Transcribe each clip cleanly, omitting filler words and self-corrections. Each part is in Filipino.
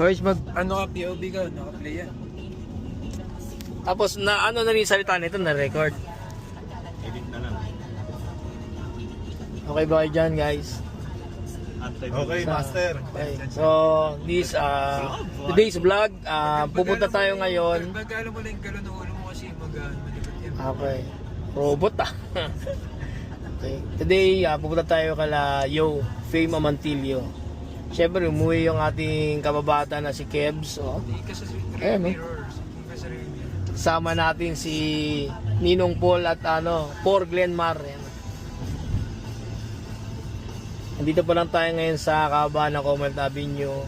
Hoy, ano ka, POV ka, naka-play yan. Tapos na ano na rin salita nito na record. Edit na lang. Okay ba kayo dyan, guys? Okay, master. Okay. So, today's vlog, pupunta tayo ngayon. Mag-alam mo lang yung galon ng ulo mo kasi malikot yan. Okay. Robot Okay. Today, pupunta tayo kala Fame Amantillo. Siyempre, umuwi yung ating kababata na si Kebs. Oh. Hindi ka sa Ayan, no? mirrors. Hindi ka sa real mirrors. Sama natin si Ninong Paul at Por Glenmar. Ayan. Nandito pa lang tayo ngayon sa Kahabaan ng Commonwealth Avenue.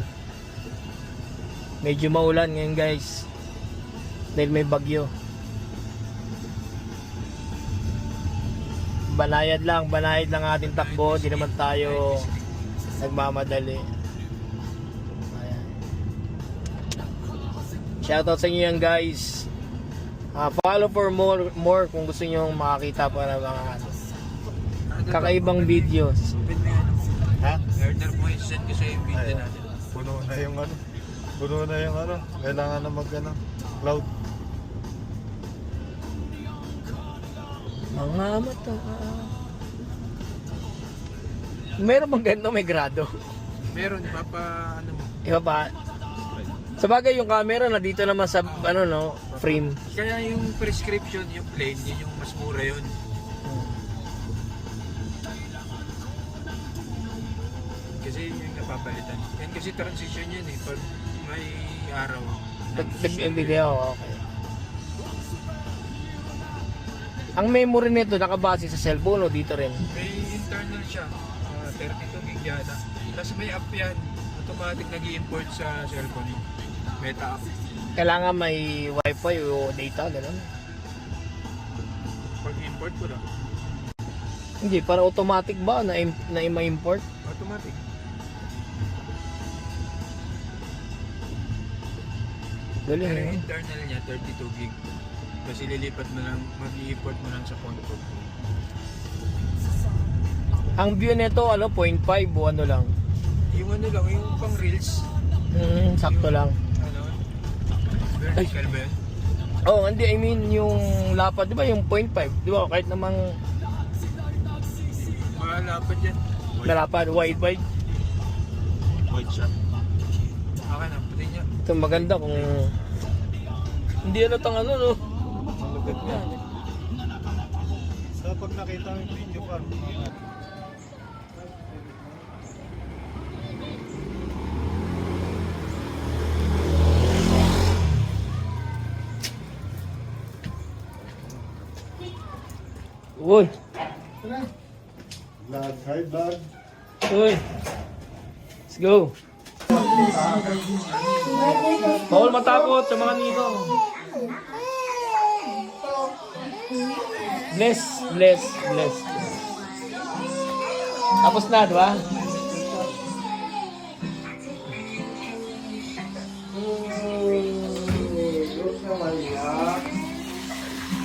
Medyo maulan ngayon, guys. Dahil may bagyo. Banayad lang ating takbo. Di naman tayo nagmamadali. Ayan. Shoutout sa inyo yan, guys. Follow for more kung gusto nyo makakita pa ng mga kakaibang videos. Ha? Order mo yung send ko sa yung video natin. Puno na yung ano. Puno na yung ano. Kailangan na cloud. Mga mata. Meron bang ganito may grado? Meron, ano mo. Iba pa. Sa bagay yung camera na dito naman sa frame. Kaya yung prescription, yung plain, yun yung mas mura yun. Kasi yun yung napapalitan. Yan kasi transition yun eh. Pag may araw. Video, okay. Ang memory nito nakabase sa cellphone o dito rin? May internal siya. 32 gig yata. Tapos may app yan. Automatic nag-i-import sa cellphone. Meta app. Kailangan may wifi o data, gano'n? Pag-import ko lang. Hindi, para automatic ba na ma-import? Automatic. Galing, Pero eh. yung internal niya, 32 gig. Kasi lilipat mo lang, mag-i-import mo lang sa phone ko. Ang view nito, 0.5 o ano lang? Yung ano lang, yung pang reels. Sakto lang. Ano? Vertical ba yun? Oh, hindi, I mean yung lapad, di ba yung 0.5? Di ba kahit namang Malapad yan. nalapad, wide. White shot. Okay na, pati niya. Ito maganda kung hindi tang no? Malugad yan. So pag nakita mo yung video pa. Uy! Vlog, hi vlog. Uy! Let's go! Bawal matakot sa mga nito. Bless. Tapos na, di ba?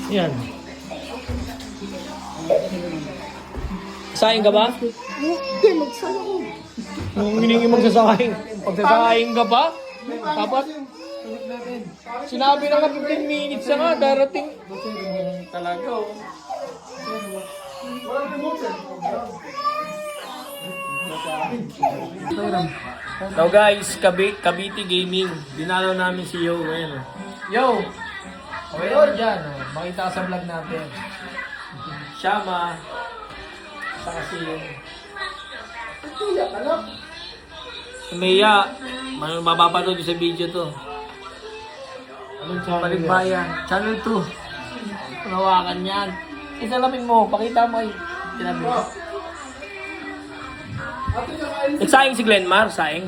Yan. Sayang ka ba? Hindi, magsaya ko. Nung hiningi magsasayang. Pagsasayang ka ba? Dapat sinabi na nga 15 minutes na nga, darating. Talaga, oh. So guys, Cavite Gaming. Dinalo namin si Yo. Ayan, oh. Yo! Okay yun dyan. Oh. Makita ka sa vlog natin. Shama. Saka si Maya. Mapapanood sa video to. Anong channel yan? Baligbayan. Channel 2. Panawakan yan. Isalamin mo. Pakita mo. Sinabi mo. Nagsayang si Glenmar. Sayang.